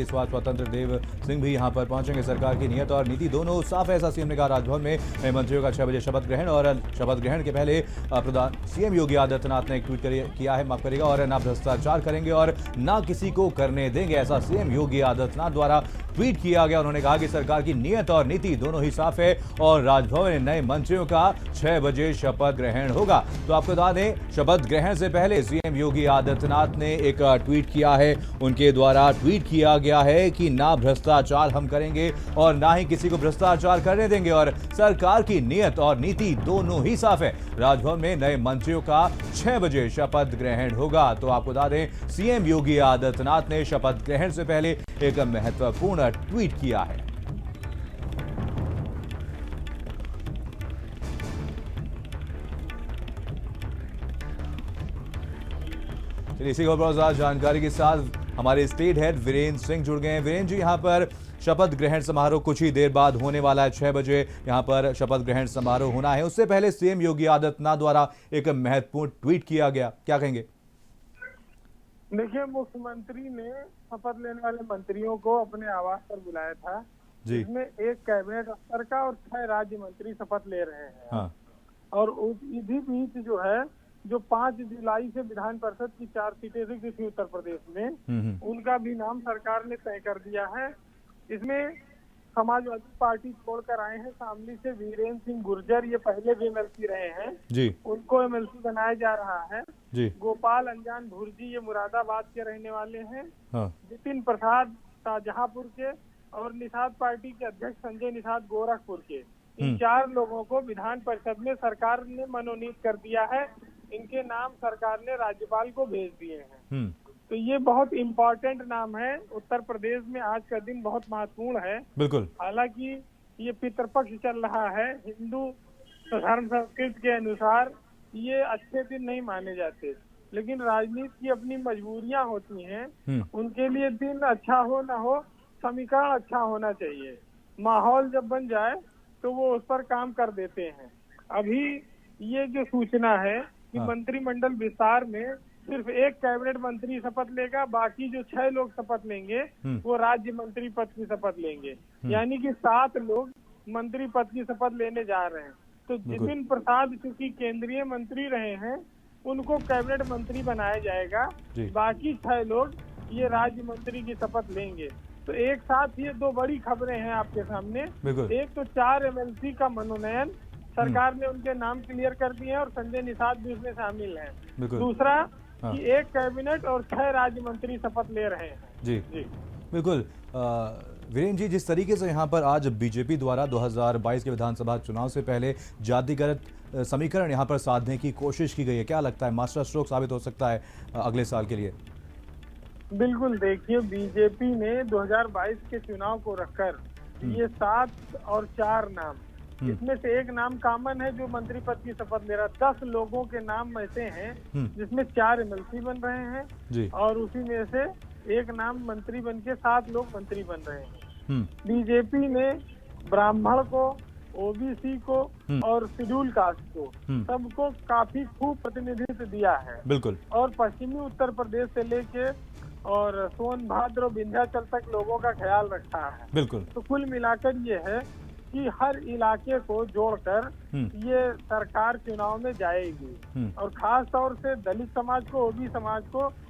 स्वास्थ्य स्वतंत्र देव सिंह भी यहां पर पहुंचेंगे। सरकार की नियत और नीति दोनों साफ है, ऐसा सीएम ने कहा। राजभवन में नए मंत्रियों का 6 बजे शपथ ग्रहण और शपथ ग्रहण के पहले प्रधान सीएम योगी आदित्यनाथ ने एक ट्वीट किया है, माफ करिएगा, और ना भ्रष्टाचार करेंगे और ना किसी को करने देंगे, ऐसा सीएम योगी आदित्यनाथ द्वारा ट्वीट किया गया। उन्होंने कहा कि सरकार की नियत और नीति दोनों ही साफ है और राजभवन में नए मंत्रियों का 6 बजे शपथ ग्रहण होगा। तो आपको बता दें, शपथ ग्रहण से पहले सीएम योगी आदित्यनाथ ने एक ट्वीट किया है। उनके द्वारा ट्वीट किया गया है कि ना भ्रष्टाचार हम करेंगे और ना ही किसी को भ्रष्टाचार करने देंगे और सरकार की नियत और नीति दोनों ही साफ है। राजभवन में नए मंत्रियों का 6 बजे शपथ ग्रहण होगा। तो आपको बता दें, सीएम योगी आदित्यनाथ ने शपथ ग्रहण से पहले एक महत्वपूर्ण ट्वीट किया है। चलिए, इसी खबर पर जानकारी के साथ हमारे स्टेट हेड वीरेंद्र सिंह जुड़ गए हैं। वीरेंद्र जी, यहाँ पर शपथ ग्रहण समारोह कुछ ही देर बाद होने वाला है। 6 बजे यहाँ पर शपथ ग्रहण समारोह होना है। उससे पहले सीएम योगी आदित्यनाथ द्वारा एक महत्वपूर्ण ट्वीट किया गया, क्या कहेंगे? देखिए, मुख्यमंत्री ने शपथ लेने वाले मंत्रियों को अपने आवास पर बुलाया था, जिसमें एक कैबिनेट स्तर का और 6 राज्य मंत्री शपथ ले रहे हैं। हाँ। और इसी बीच जो है, जो 5 जुलाई से विधान परिषद की 4 सीटें रिक्त थी उत्तर प्रदेश में, उनका भी नाम सरकार ने तय कर दिया है। इसमें समाजवादी पार्टी छोड़कर आए हैं शामली से वीरेंद्र सिंह गुर्जर, ये पहले भी एमएलसी रहे हैं जी, उनको एमएलसी बनाया जा रहा है जी। गोपाल अंजान भुर्जी, ये मुरादाबाद के रहने वाले हैं। हाँ। जितिन प्रसाद शाहजहांपुर के और निषाद पार्टी के अध्यक्ष संजय निषाद गोरखपुर के। इन 4 लोगों को विधान परिषद में सरकार ने मनोनीत कर दिया है। इनके नाम सरकार ने राज्यपाल को भेज दिए हैं। तो ये बहुत इम्पोर्टेंट नाम है। उत्तर प्रदेश में आज का दिन बहुत महत्वपूर्ण है। बिल्कुल। हालांकि ये पितृपक्ष चल रहा है, हिंदू धर्म संस्कृति के अनुसार ये अच्छे दिन नहीं माने जाते, लेकिन राजनीति की अपनी मजबूरियां होती हैं। उनके लिए दिन अच्छा हो ना हो, समीकरण अच्छा होना चाहिए। माहौल जब बन जाए तो वो उस पर काम कर देते हैं। अभी ये जो सूचना है कि मंत्रिमंडल विस्तार में सिर्फ एक कैबिनेट मंत्री शपथ लेगा, बाकी जो 6 लोग शपथ लेंगे वो राज्य मंत्री पद की शपथ लेंगे, यानी कि 7 लोग मंत्री पद की शपथ लेने जा रहे हैं। तो जितिन प्रसाद चूंकि केंद्रीय मंत्री रहे हैं, उनको कैबिनेट मंत्री बनाया जाएगा, बाकी 6 लोग ये राज्य मंत्री की शपथ लेंगे। तो एक साथ ये 2 बड़ी खबरें हैं आपके सामने। एक तो 4 एमएलसी का मनोनयन सरकार ने उनके नाम क्लियर कर दिए हैं और संजय निषाद भी उसमें शामिल हैं। दूसरा कि एक कैबिनेट और 6 राज्य मंत्री शपथ ले रहे हैं। जी बिल्कुल। वीरेंद्र जी, जिस तरीके से यहाँ पर आज बीजेपी द्वारा 2022 के विधानसभा चुनाव से पहले जातिगत समीकरण यहाँ पर साधने की कोशिश की गई है, क्या लगता है मास्टर स्ट्रोक साबित हो सकता है अगले साल के लिए? बिल्कुल। देखिए, बीजेपी ने 2022 के चुनाव को रखकर ये 7 और 4 नाम, इसमें से एक नाम कॉमन है जो मंत्री पद की शपथ ले रहा है। 10 लोगों के नाम ऐसे हैं जिसमें 4 एमएलसी बन रहे हैं और उसी में से एक नाम मंत्री बन के 7 लोग मंत्री बन रहे हैं। बीजेपी ने ब्राह्मण को, ओबीसी को और शेड्यूल कास्ट को सबको काफी खूब प्रतिनिधित्व दिया है। बिल्कुल। और पश्चिमी उत्तर प्रदेश से लेके और सोनभद्र और विंध्याचल तक लोगों का ख्याल रखा है। बिल्कुल। तो कुल मिलाकर ये है कि हर इलाके को जोड़कर ये सरकार चुनाव में जाएगी और खास तौर से दलित समाज को,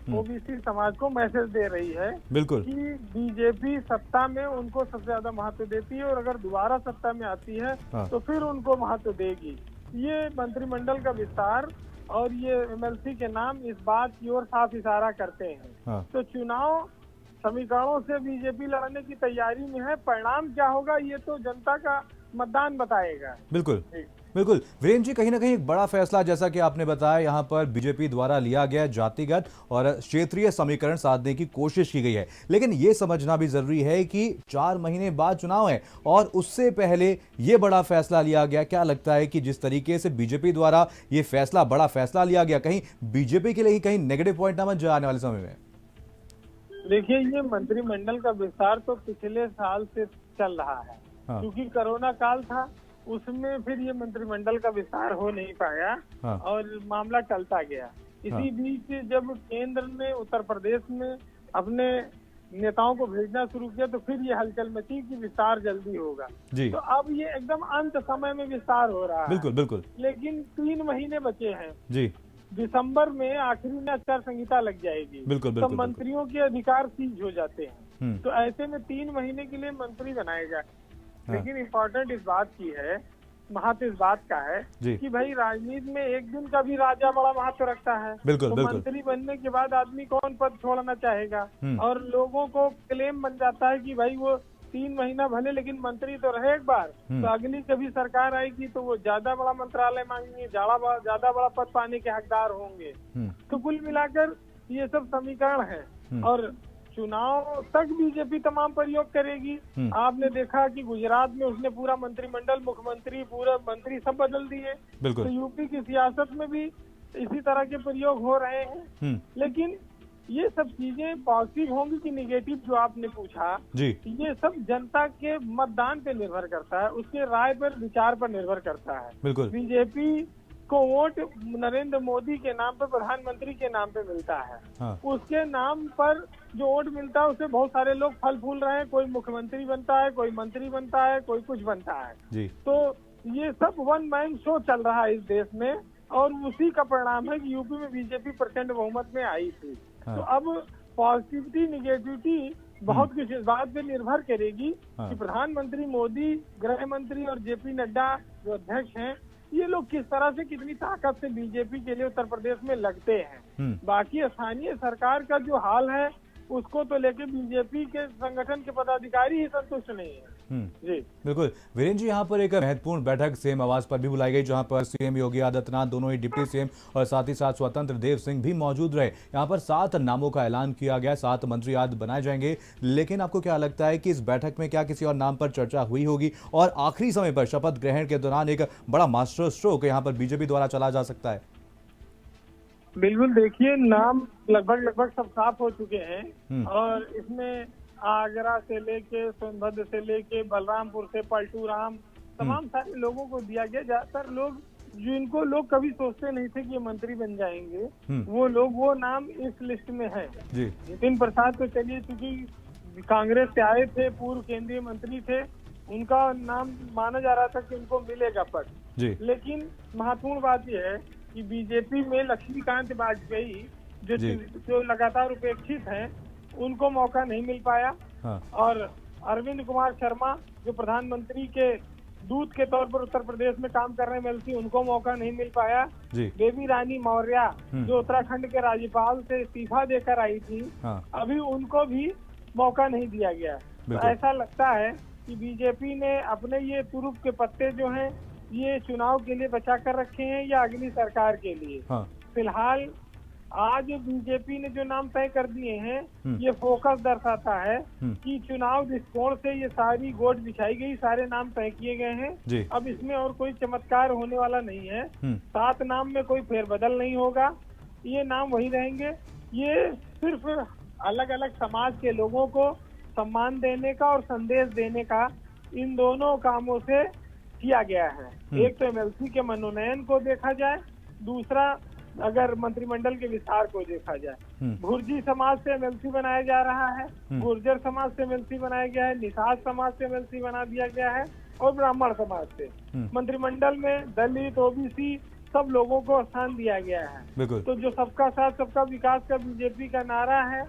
ओबीसी समाज को मैसेज दे रही है बिल्कुल कि बीजेपी सत्ता में उनको सबसे ज्यादा महत्व देती है और अगर दोबारा सत्ता में आती है तो फिर उनको महत्व देगी। ये मंत्रिमंडल का विस्तार और ये एमएलसी के नाम इस बात की ओर साफ इशारा करते हैं। तो चुनाव समीकरणों से बीजेपी लड़ने की तैयारी में है। परिणाम क्या होगा ये तो जनता का मतदान बताएगा। बिल्कुल बिल्कुल। वीरेंद्र जी, कहीं ना कहीं एक बड़ा फैसला जैसा कि आपने बताया यहाँ पर बीजेपी द्वारा लिया गया, जातिगत और क्षेत्रीय समीकरण साधने की कोशिश की गई है, लेकिन ये समझना भी जरूरी है कि 4 महीने बाद चुनाव है और उससे पहले ये बड़ा फैसला लिया गया। क्या लगता है कि जिस तरीके से बीजेपी द्वारा ये फैसला, बड़ा फैसला लिया गया, कहीं बीजेपी के लिए ही कहीं नेगेटिव पॉइंट ना बन जाए आने वाले समय में? देखिए, ये मंत्रिमंडल का विस्तार तो पिछले साल से चल रहा है। क्योंकि कोरोना काल था, उसमें फिर ये मंत्रिमंडल का विस्तार हो नहीं पाया और मामला टलता गया। इसी बीच जब केंद्र ने उत्तर प्रदेश में अपने नेताओं को भेजना शुरू किया तो फिर ये हलचल मची कि विस्तार जल्दी होगा। जी तो अब ये एकदम अंत समय में विस्तार हो रहा है। बिल्कुल बिल्कुल। लेकिन 3 महीने बचे हैं। जी दिसंबर में आखिरी में आचार संहिता लग जाएगी। बिल्कुल तो बिल्कुल। मंत्रियों के अधिकार सीज हो जाते हैं। हम्म। तो ऐसे में 3 महीने के लिए मंत्री बनाए जाए। हाँ। लेकिन इम्पोर्टेंट इस बात की है, महत्व इस बात का है जी कि भाई राजनीति में एक दिन का भी राजा बड़ा महत्व रखता है। बिल्कुल तो बिल्कुल। मंत्री बनने के बाद आदमी कौन पद छोड़ना चाहेगा। हम्म। और लोगों को क्लेम बन जाता है कि भाई वो 3 महीना भले लेकिन मंत्री तो रहे एक बार। तो अगली कभी सरकार आएगी तो वो ज्यादा बड़ा मंत्रालय मांगेंगे, ज्यादा बड़ा पद पाने के हकदार होंगे। तो कुल मिलाकर ये सब समीकरण है। और चुनाव तक बीजेपी तमाम प्रयोग करेगी। आपने देखा कि गुजरात में उसने पूरा मंत्रिमंडल, मुख्यमंत्री, पूरा मंत्री सब बदल दिए। बिल्कुल। तो यूपी की सियासत में भी इसी तरह के प्रयोग हो रहे हैं। लेकिन ये सब चीजें पॉजिटिव होंगी कि निगेटिव, जो आपने पूछा जी ये सब जनता के मतदान पे निर्भर करता है, उसके राय पर, विचार पर निर्भर करता है। बिल्कुल। बीजेपी को वोट नरेंद्र मोदी के नाम पे, प्रधानमंत्री के नाम पे मिलता है। हाँ। उसके नाम पर जो वोट मिलता है उससे बहुत सारे लोग फल फूल रहे हैं। कोई मुख्यमंत्री बनता है, कोई मंत्री बनता है, कोई कुछ बनता है। जी तो ये सब वन मैन शो चल रहा है इस देश में। और उसी का परिणाम है कि यूपी में बीजेपी प्रचंड बहुमत में आई थी। हाँ। तो अब पॉजिटिविटी निगेटिविटी बहुत कुछ इस बात पे निर्भर करेगी कि प्रधानमंत्री मोदी, गृह मंत्री और जेपी नड्डा जो अध्यक्ष हैं, ये लोग किस तरह से, कितनी ताकत से बीजेपी के लिए उत्तर प्रदेश में लगते हैं। बाकी स्थानीय सरकार का जो हाल है उसको तो लेके बीजेपी के संगठन के पदाधिकारी ही संतुष्ट नहीं है। जी बिल्कुल। वीरेंद्र जी, यहाँ पर एक महत्वपूर्ण बैठक सीएम आवास पर भी बुलाई गई, जहाँ पर सीएम योगी आदित्यनाथ, दोनों ही डिप्टी सीएम और साथ ही साथ स्वतंत्र देव सिंह भी मौजूद रहे। यहाँ पर 7 नामों का ऐलान किया गया, 7 मंत्री आज बनाए जाएंगे। लेकिन आपको क्या लगता है कि इस बैठक में क्या किसी और नाम पर चर्चा हुई होगी और आखिरी समय पर शपथ ग्रहण के दौरान एक बड़ा मास्टर स्ट्रोक यहाँ पर बीजेपी द्वारा चला जा सकता है? बिल्कुल, देखिए नाम लगभग सब साफ हो चुके हैं। और इसमें आगरा से लेके, सोनभद्र से लेके, बलरामपुर से पलटू राम, तमाम सारे लोगों को दिया गया। ज्यादातर लोग जिनको लोग कभी सोचते नहीं थे कि ये मंत्री बन जाएंगे, वो लोग, वो नाम इस लिस्ट में है। नितिन प्रसाद तो चलिए, चूंकि कांग्रेस से आए थे, पूर्व केंद्रीय मंत्री थे, उनका नाम माना जा रहा था कि उनको मिलेगा पद। लेकिन महत्वपूर्ण बात यह है कि बीजेपी में लक्ष्मीकांत वाजपेयी जो लगातार उपेक्षित हैं, उनको मौका नहीं मिल पाया। और अरविंद कुमार शर्मा जो प्रधानमंत्री के दूत के तौर पर उत्तर प्रदेश में काम कर रहे एमएलसी, उनको मौका नहीं मिल पाया। बेबी रानी मौर्य जो उत्तराखंड के राज्यपाल से इस्तीफा देकर आई थी, अभी उनको भी मौका नहीं दिया गया। तो ऐसा लगता है कि बीजेपी ने अपने ये तुरुप के पत्ते जो हैं ये चुनाव के लिए बचा कर रखे हैं या अगली सरकार के लिए। फिलहाल आज बीजेपी ने जो नाम तय कर दिए हैं, ये फोकस दर्शाता है कि चुनाव दृष्टिकोण से ये सारी गोट बिछाई गई, सारे नाम तय किए गए हैं। अब इसमें और कोई चमत्कार होने वाला नहीं है। 7 नाम में कोई फेरबदल नहीं होगा, ये नाम वही रहेंगे। ये सिर्फ अलग अलग समाज के लोगों को सम्मान देने का और संदेश देने का, इन दोनों कामों से किया गया है। एक तो एमएलसी के मनोनयन को देखा जाए, दूसरा अगर मंत्रिमंडल के विस्तार को देखा जाए। भुर्जी समाज से एमएलसी बनाया जा रहा है, गुर्जर समाज से एमएलसी बनाया गया है, निषाद समाज से एमएलसी बना दिया गया है और ब्राह्मण समाज से। मंत्रिमंडल में दलित, ओबीसी सब लोगों को स्थान दिया गया है। तो जो सबका साथ सबका विकास का बीजेपी का नारा है,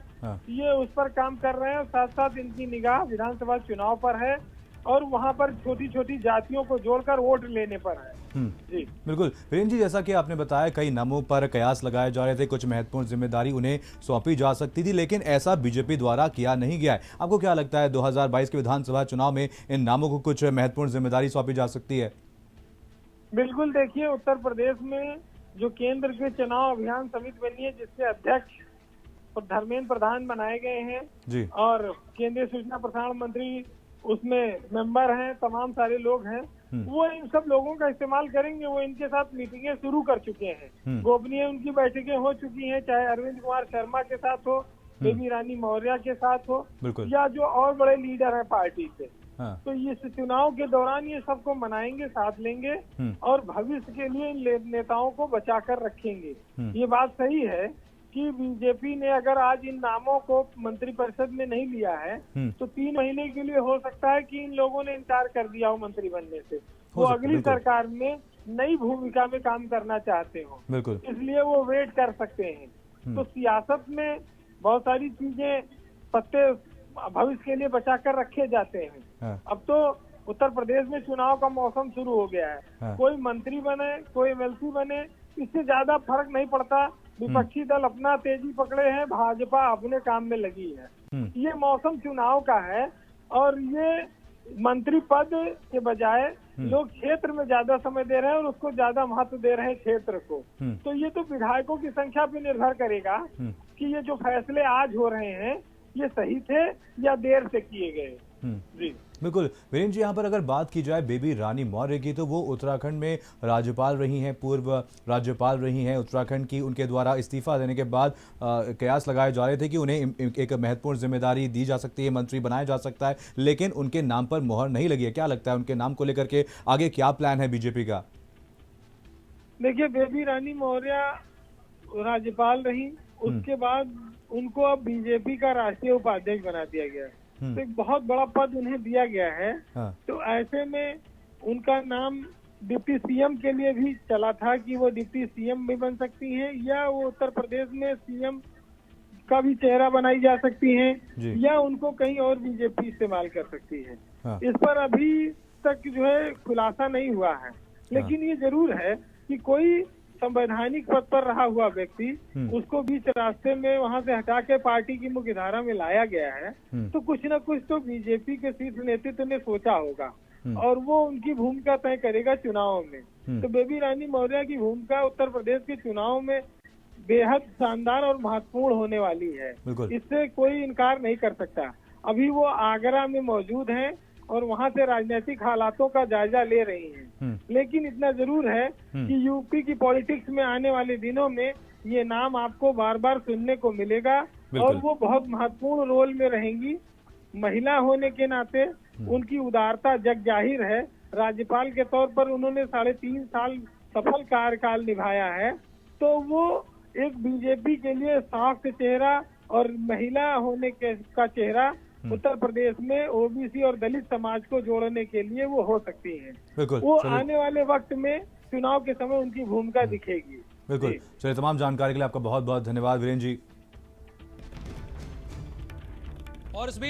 ये उस पर काम कर रहे हैं। साथ साथ इनकी निगाह विधानसभा चुनाव पर है और वहाँ पर छोटी छोटी जातियों को जोड़कर वोट लेने पर है। जी बिल्कुल। वीरेंद्र जी, जैसा कि आपने बताया, कई नामों पर कयास लगाए जा रहे थे, कुछ महत्वपूर्ण जिम्मेदारी उन्हें सौंपी जा सकती थी, लेकिन ऐसा बीजेपी द्वारा किया नहीं गया है। आपको क्या लगता है 2022 के विधानसभा चुनाव में इन नामों को कुछ महत्वपूर्ण जिम्मेदारी सौंपी जा सकती है? बिल्कुल, देखिए उत्तर प्रदेश में जो केंद्र के चुनाव अभियान समिति बनी है, जिसके अध्यक्ष धर्मेंद्र प्रधान बनाए गए हैं और केंद्रीय सूचना प्रसारण मंत्री उसमें मेंबर हैं, तमाम सारे लोग हैं, वो इन सब लोगों का इस्तेमाल करेंगे। वो इनके साथ मीटिंगें शुरू कर चुके हैं, गोपनीय उनकी बैठकें हो चुकी हैं, चाहे अरविंद कुमार शर्मा के साथ हो, बेबी रानी मौर्य के साथ हो, या जो और बड़े लीडर हैं पार्टी से। तो इस चुनाव के दौरान ये सबको मनाएंगे, साथ लेंगे और भविष्य के लिए इन नेताओं को बचा कर रखेंगे। ये बात सही है कि बीजेपी ने अगर आज इन नामों को मंत्रिपरिषद में नहीं लिया है तो 3 महीने के लिए हो सकता है कि इन लोगों ने इनकार कर दिया हो मंत्री बनने से, वो सकता है, अगली बिल्कुल। सरकार में नई भूमिका में काम करना चाहते हो, बिल्कुल। इसलिए वो वेट कर सकते हैं। तो सियासत में बहुत सारी चीजें पत्ते भविष्य के लिए बचा कर रखे जाते हैं। हाँ। अब तो उत्तर प्रदेश में चुनाव का मौसम शुरू हो गया है। हाँ। कोई मंत्री बने, कोई एमएलसी बने, इससे ज्यादा फर्क नहीं पड़ता। विपक्षी दल अपना तेजी पकड़े हैं, भाजपा अपने काम में लगी है। ये मौसम चुनाव का है और ये मंत्री पद के बजाय लोग क्षेत्र में ज्यादा समय दे रहे हैं और उसको ज्यादा महत्व दे रहे हैं क्षेत्र को। तो ये तो विधायकों की संख्या पे निर्भर करेगा कि ये जो फैसले आज हो रहे हैं ये सही थे या देर से किए गए। जी बिल्कुल वीरेंद्र जी, यहाँ पर अगर बात की जाए बेबी रानी मौर्य की, तो वो उत्तराखंड में राज्यपाल रही हैं, पूर्व राज्यपाल रही हैं उत्तराखंड की। उनके द्वारा इस्तीफा देने के बाद कयास लगाए जा रहे थे कि उन्हें एक महत्वपूर्ण जिम्मेदारी दी जा सकती है, मंत्री बनाया जा सकता है, लेकिन उनके नाम पर मोहर नहीं लगी है। क्या लगता है उनके नाम को लेकर के आगे क्या प्लान है बीजेपी का? देखिए, बेबी रानी मौर्य राज्यपाल रही, उसके बाद उनको अब बीजेपी का राष्ट्रीय उपाध्यक्ष बना दिया गया है। तो एक बहुत बड़ा पद उन्हें दिया गया है। हाँ। तो ऐसे में उनका नाम डिप्टी सीएम के लिए भी चला था कि वो डिप्टी सीएम भी बन सकती हैं या वो उत्तर प्रदेश में सीएम का भी चेहरा बनाई जा सकती हैं या उनको कहीं और बीजेपी इस्तेमाल कर सकती है। हाँ। इस पर अभी तक जो है खुलासा नहीं हुआ है, लेकिन ये जरूर है कि कोई संवैधानिक पद पर रहा हुआ व्यक्ति उसको बीच रास्ते में वहां से हटा के पार्टी की मुख्यधारा में लाया गया है, तो कुछ न कुछ तो बीजेपी के शीर्ष नेतृत्व ने सोचा होगा और वो उनकी भूमिका तय करेगा चुनाव में। तो बेबी रानी मौर्य की भूमिका उत्तर प्रदेश के चुनाव में बेहद शानदार और महत्वपूर्ण होने वाली है, इससे कोई इनकार नहीं कर सकता। अभी वो आगरा में मौजूद हैं और वहां से राजनीतिक हालातों का जायजा ले रही हैं। लेकिन इतना जरूर है कि यूपी की पॉलिटिक्स में आने वाले दिनों में ये नाम आपको बार बार सुनने को मिलेगा और वो बहुत महत्वपूर्ण रोल में रहेंगी। महिला होने के नाते उनकी उदारता जग जाहिर है। राज्यपाल के तौर पर उन्होंने 3.5 साल सफल कार्यकाल निभाया है, तो वो एक बीजेपी के लिए सशक्त चेहरा और महिला होने का चेहरा उत्तर प्रदेश में ओबीसी और दलित समाज को जोड़ने के लिए वो हो सकती हैं। वो आने वाले वक्त में चुनाव के समय उनकी भूमिका दिखेगी। बिल्कुल। चलिए, तमाम जानकारी के लिए आपका बहुत बहुत धन्यवाद वीरेंद्र जी। और इस बीच